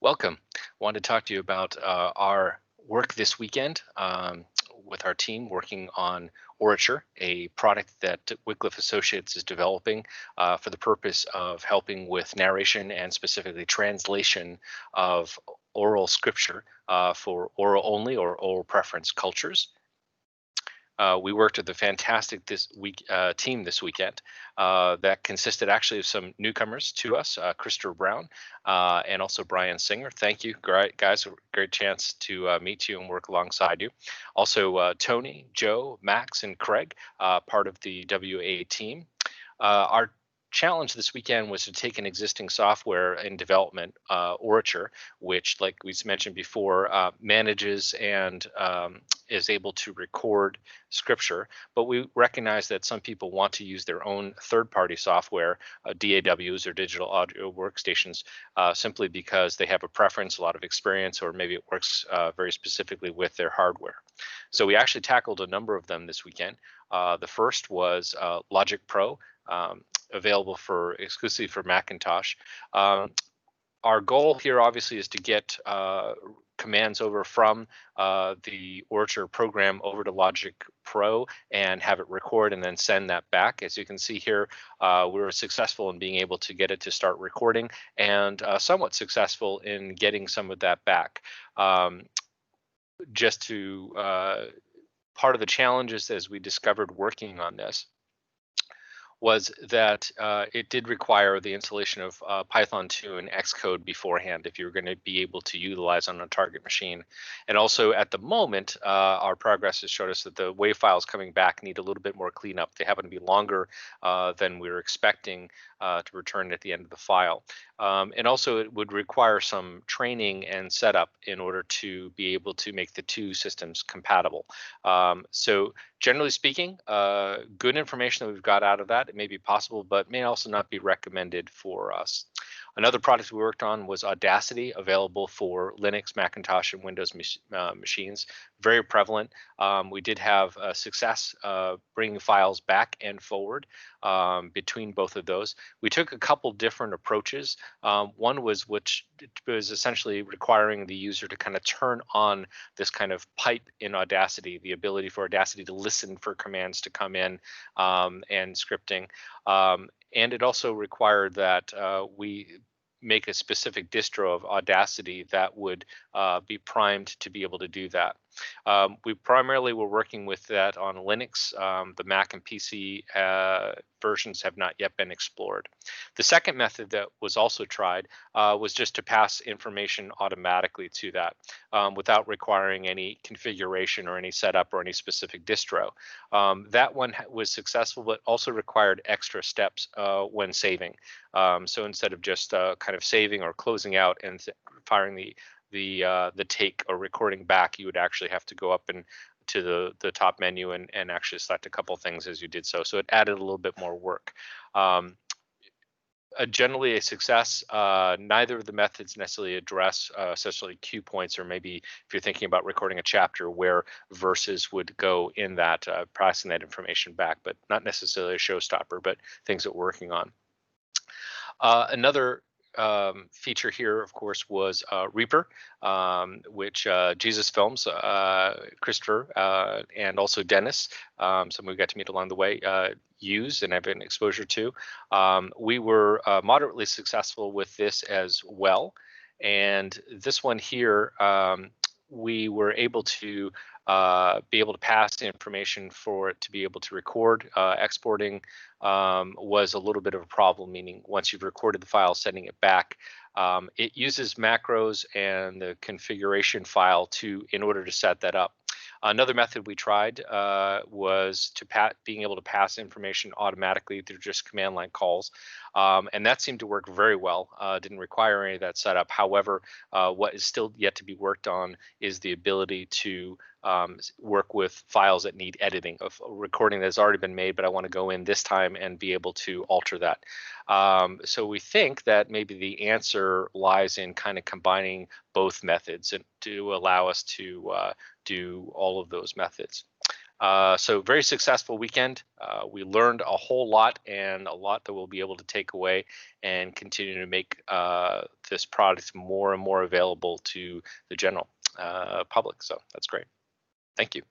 Welcome. Wanted to talk to you about our work this weekend with our team working on Orature, a product that Wycliffe Associates is developing for the purpose of helping with narration and specifically translation of oral scripture for oral only or oral preference cultures. We worked with a fantastic this week team this weekend that consisted actually of some newcomers to us, Christopher Brown and also Brian Singer. Thank you, great guys, a great chance to meet you and work alongside you. Also, Tony, Joe, Max, and Craig, part of the WA team. Our challenge this weekend was to take an existing software in development, Orature, which, like we mentioned before, manages and is able to record scripture. But we recognize that some people want to use their own third-party software, DAWs or digital audio workstations, simply because they have a preference, a lot of experience, or maybe it works very specifically with their hardware. So we actually tackled a number of them this weekend. The first was Logic Pro. Available for exclusively for Macintosh. Our goal here obviously is to get commands over from the Orature program over to Logic Pro and have it record and then send that back. As you can see here, we were successful in being able to get it to start recording and somewhat successful in getting some of that back. Just to part of the challenges as we discovered working on this was that it did require the installation of Python 2 and Xcode beforehand if you were going to be able to utilize on a target machine. And also at the moment, our progress has showed us that the WAV files coming back need a little bit more cleanup. They happen to be longer than we were expecting to return at the end of the file. And also it would require some training and setup in order to be able to make the two systems compatible. So generally speaking, good information that we've got out of that. It may be possible, but may also not be recommended for us. Another product we worked on was Audacity, available for Linux, Macintosh, and Windows machines. Very prevalent. We did have success bringing files back and forward between both of those. We took a couple different approaches. One was which was essentially requiring the user to kind of turn on this kind of pipe in Audacity, the ability for Audacity to listen for commands to come in and scripting. And it also required that we make a specific distro of Audacity that would be primed to be able to do that. We primarily were working with that on Linux. The Mac and PC versions have not yet been explored. The second method that was also tried was just to pass information automatically to that without requiring any configuration or any setup or any specific distro. That one was successful, but also required extra steps when saving. So instead of just kind of saving or closing out and firing the take or recording back, you would actually have to go up and to the top menu and actually select a couple things as you did so. So it added a little bit more work. Generally a success. Neither of the methods necessarily address essentially cue points, or maybe if you're thinking about recording a chapter where verses would go in that, passing that information back, but not necessarily a showstopper, but things that we're working on. Another feature here, of course, was Reaper, which Jesus Films, Christopher, and also Dennis, someone we got to meet along the way, use and have an exposure to. We were moderately successful with this as well. And this one here, we were able to pass the information for it to be able to record. Exporting was a little bit of a problem, meaning once you've recorded the file, sending it back, it uses macros and the configuration file in order to set that up. Another method we tried was being able to pass information automatically through just command line calls. And that seemed to work very well. Didn't require any of that setup. However, what is still yet to be worked on is the ability to work with files that need editing, of a recording that's already been made, but I want to go in this time and be able to alter that. So we think that maybe the answer lies in kind of combining both methods and to allow us to do all of those methods. So very successful weekend. We learned a whole lot, and a lot that we'll be able to take away and continue to make this product more and more available to the general public. So that's great. Thank you.